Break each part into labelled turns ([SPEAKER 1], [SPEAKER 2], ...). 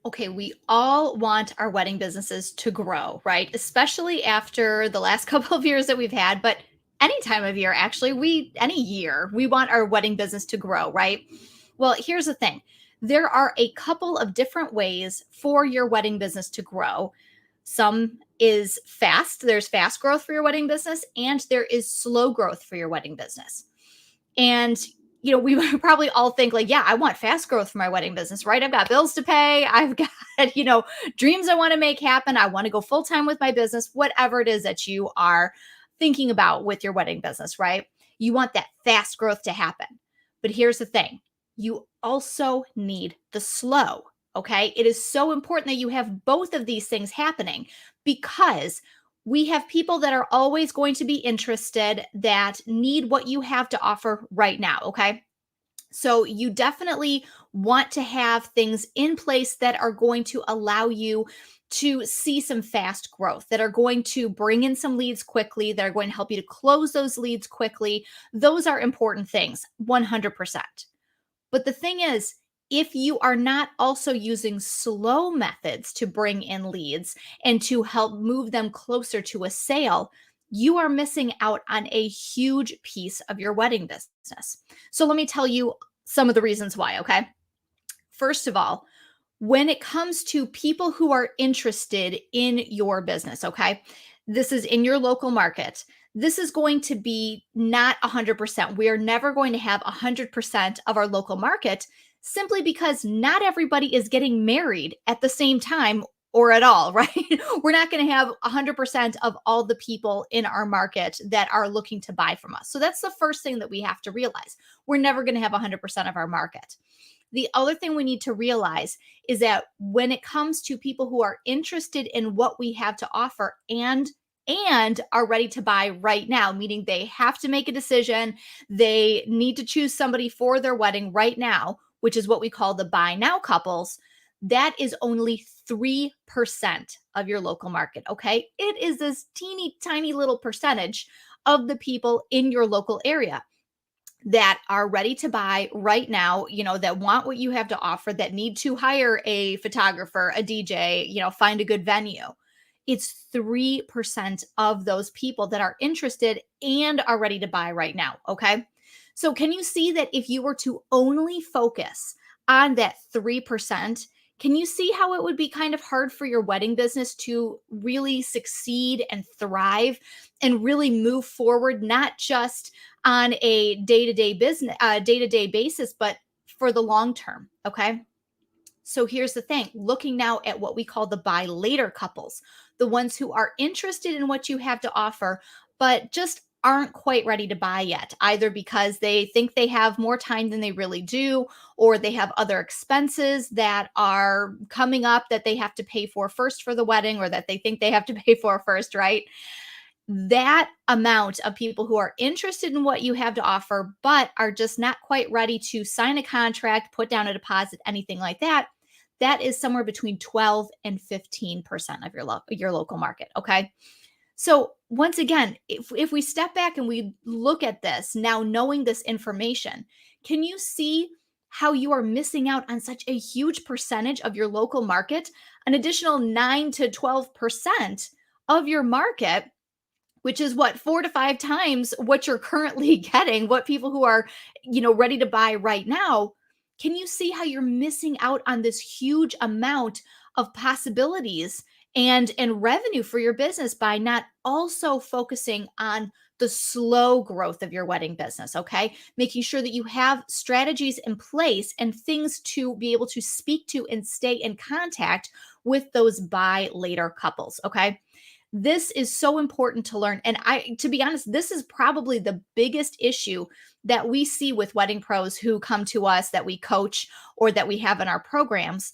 [SPEAKER 1] Okay, we all want our wedding businesses to grow, right? Especially after the last couple of years that we've had, but any time of year, actually, any year, we want our wedding business to grow, right? Well, here's the thing. There are a couple of different ways for your wedding business to grow. Some is fast, there's fast growth for your wedding business, and there is slow growth for your wedding business. And we would probably all think like, yeah, I want fast growth for my wedding business, right? I've got bills to pay. I've got, dreams I want to make happen. I want to go full time with my business, whatever it is that you are thinking about with your wedding business, right? You want that fast growth to happen. But here's the thing, you also need the slow. Okay. It is so important that you have both of these things happening because we have people that are always going to be interested that need what you have to offer right now. Okay. So you definitely want to have things in place that are going to allow you to see some fast growth, that are going to bring in some leads quickly, that are going to help you to close those leads quickly. Those are important things, 100%. But the thing is, if you are not also using slow methods to bring in leads and to help move them closer to a sale, you are missing out on a huge piece of your wedding business. So let me tell you some of the reasons why, okay? First of all, when it comes to people who are interested in your business, okay? This is in your local market. This is going to be not 100%. We are never going to have 100% of our local market simply because not everybody is getting married at the same time or at all, right? We're not going to have 100% of all the people in our market that are looking to buy from us. So that's the first thing that we have to realize. We're never going to have 100% of our market. The other thing we need to realize is that when it comes to people who are interested in what we have to offer and are ready to buy right now, meaning they have to make a decision, they need to choose somebody for their wedding right now, which is what we call the buy now couples, that is only 3% of your local market, okay? It is this teeny tiny little percentage of the people in your local area that are ready to buy right now, that want what you have to offer, that need to hire a photographer, a DJ, find a good venue. It's 3% of those people that are interested and are ready to buy right now. Okay. So, can you see that if you were to only focus on that 3%, can you see how it would be kind of hard for your wedding business to really succeed and thrive and really move forward, not just on a day-to-day basis, but for the long term. Okay. So here's the thing, looking now at what we call the buy later couples, the ones who are interested in what you have to offer, but just aren't quite ready to buy yet, either because they think they have more time than they really do, or they have other expenses that are coming up that they have to pay for first for the wedding, or that they think they have to pay for first, right? That amount of people who are interested in what you have to offer, but are just not quite ready to sign a contract, put down a deposit, anything like that, that is somewhere between 12 and 15% of your local market. Okay. So once again, if we step back and we look at this now, knowing this information, can you see how you are missing out on such a huge percentage of your local market, an additional 9 to 12% of your market, which is what, 4 to 5 times what you're currently getting, what people who are, ready to buy right now. Can you see how you're missing out on this huge amount of possibilities and revenue for your business by not also focusing on the slow growth of your wedding business, okay? Making sure that you have strategies in place and things to be able to speak to and stay in contact with those buy later couples, okay? This is so important to learn. And to be honest, this is probably the biggest issue that we see with wedding pros who come to us that we coach or that we have in our programs.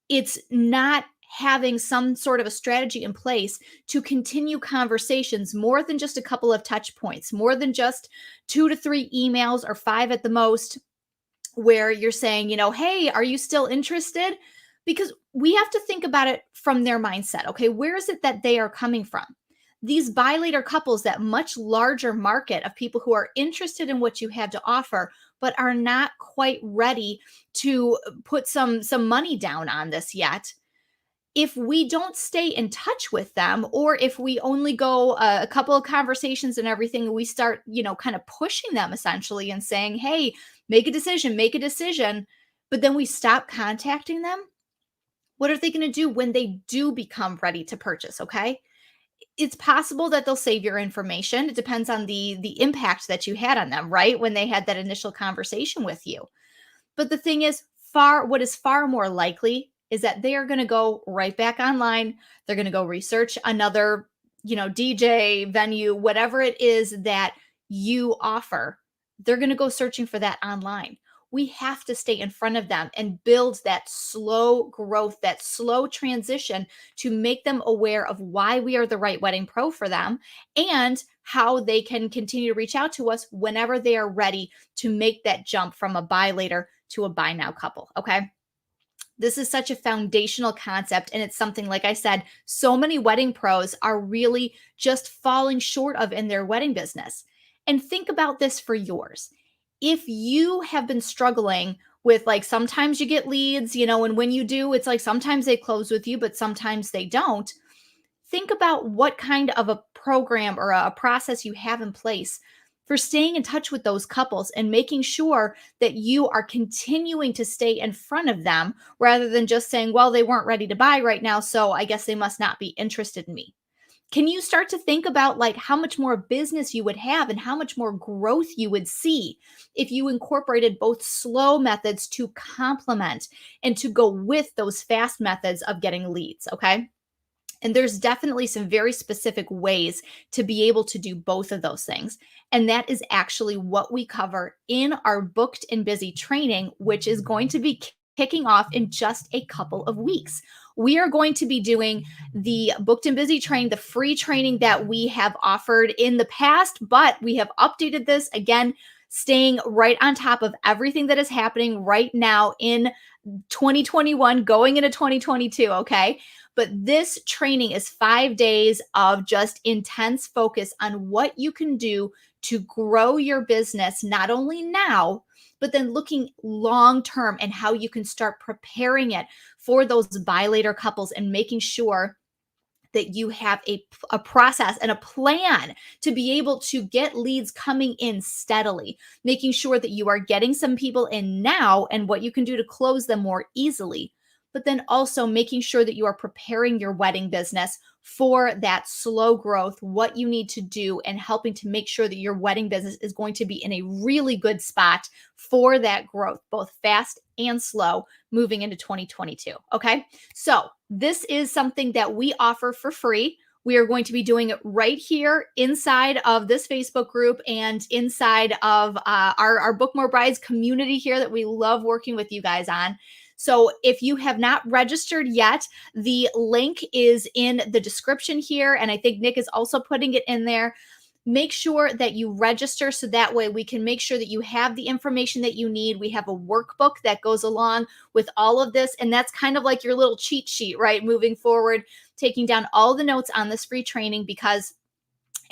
[SPEAKER 1] It's not having some sort of a strategy in place to continue conversations more than just a couple of touch points, more than just 2 to 3 emails or 5 at the most, where you're saying, hey, are you still interested? Because we have to think about it from their mindset. Okay, where is it that they are coming from? These buy later couples, that much larger market of people who are interested in what you have to offer, but are not quite ready to put some money down on this yet. If we don't stay in touch with them, or if we only go a couple of conversations and everything, we start, kind of pushing them essentially and saying, hey, make a decision, but then we stop contacting them, what are they going to do when they do become ready to purchase? Okay. It's possible that they'll save your information. It depends on the impact that you had on them, right? When they had that initial conversation with you. But the thing is, what is far more likely is that they are going to go right back online. They're going to go research another, DJ venue, whatever it is that you offer. They're going to go searching for that online. We have to stay in front of them and build that slow growth, that slow transition to make them aware of why we are the right wedding pro for them and how they can continue to reach out to us whenever they are ready to make that jump from a buy later to a buy now couple. Okay. This is such a foundational concept. And it's something, like I said, so many wedding pros are really just falling short of in their wedding business. And think about this for yours. If you have been struggling with, like, sometimes you get leads, and when you do, it's like sometimes they close with you, but sometimes they don't. Think about what kind of a program or a process you have in place for staying in touch with those couples and making sure that you are continuing to stay in front of them rather than just saying, well, they weren't ready to buy right now, so I guess they must not be interested in me. Can you start to think about, like, how much more business you would have and how much more growth you would see if you incorporated both slow methods to complement and to go with those fast methods of getting leads? Okay. And there's definitely some very specific ways to be able to do both of those things. And that is actually what we cover in our Booked and Busy training, which is going to be kicking off in just a couple of weeks. We are going to be doing the Booked and Busy training, the free training that we have offered in the past, but we have updated this again, staying right on top of everything that is happening right now in 2021, going into 2022. Okay. But this training is 5 days of just intense focus on what you can do to grow your business, not only now, but then looking long term and how you can start preparing it for those buy later couples and making sure that you have a process and a plan to be able to get leads coming in steadily, making sure that you are getting some people in now and what you can do to close them more easily, but then also making sure that you are preparing your wedding business for that slow growth, what you need to do, and helping to make sure that your wedding business is going to be in a really good spot for that growth, both fast and slow, moving into 2022. Okay. So this is something that we offer for free. We are going to be doing it right here inside of this Facebook group and inside of our Book More Brides community here that we love working with you guys on. So if you have not registered yet, the link is in the description here. And I think Nick is also putting it in there. Make sure that you register so that way we can make sure that you have the information that you need. We have a workbook that goes along with all of this. And that's kind of like your little cheat sheet, right? Moving forward, taking down all the notes on this free training, because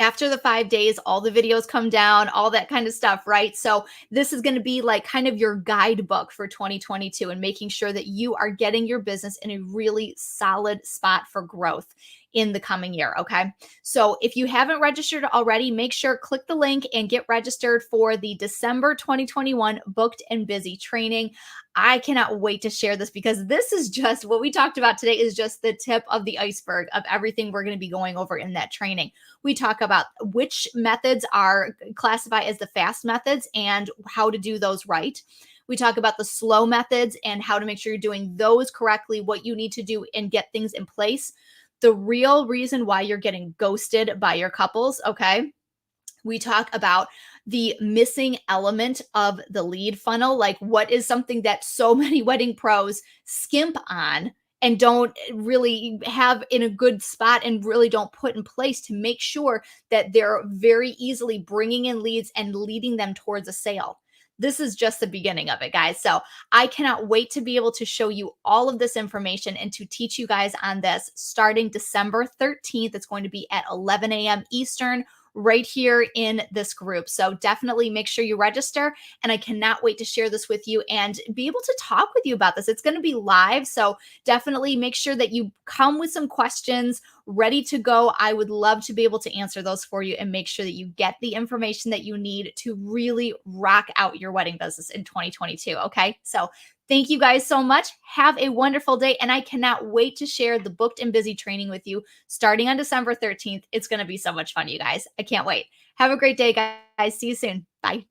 [SPEAKER 1] after the 5 days, all the videos come down, all that kind of stuff, right? So this is going to be like kind of your guidebook for 2022 and making sure that you are getting your business in a really solid spot for growth in the coming year. Okay. So if you haven't registered already, make sure click the link and get registered for the December 2021 Booked and Busy training. I cannot wait to share this, because this is just what we talked about today is just the tip of the iceberg of everything we're going to be going over in that training. We talk about which methods are classified as the fast methods and how to do those right. We talk about the slow methods and how to make sure you're doing those correctly, what you need to do and get things in place. The real reason why you're getting ghosted by your couples, okay? We talk about the missing element of the lead funnel, like what is something that so many wedding pros skimp on and don't really have in a good spot and really don't put in place to make sure that they're very easily bringing in leads and leading them towards a sale. This is just the beginning of it, guys. So I cannot wait to be able to show you all of this information and to teach you guys on this starting December 13th. It's going to be at 11 a.m. Eastern, right here in this group. So definitely make sure you register. And I cannot wait to share this with you and be able to talk with you about this. It's going to be live. So definitely make sure that you come with some questions ready to go. I would love to be able to answer those for you and make sure that you get the information that you need to really rock out your wedding business in 2022. Okay. So thank you guys so much. Have a wonderful day. And I cannot wait to share the Booked and Busy training with you starting on December 13th. It's going to be so much fun, you guys. I can't wait. Have a great day, guys. See you soon. Bye.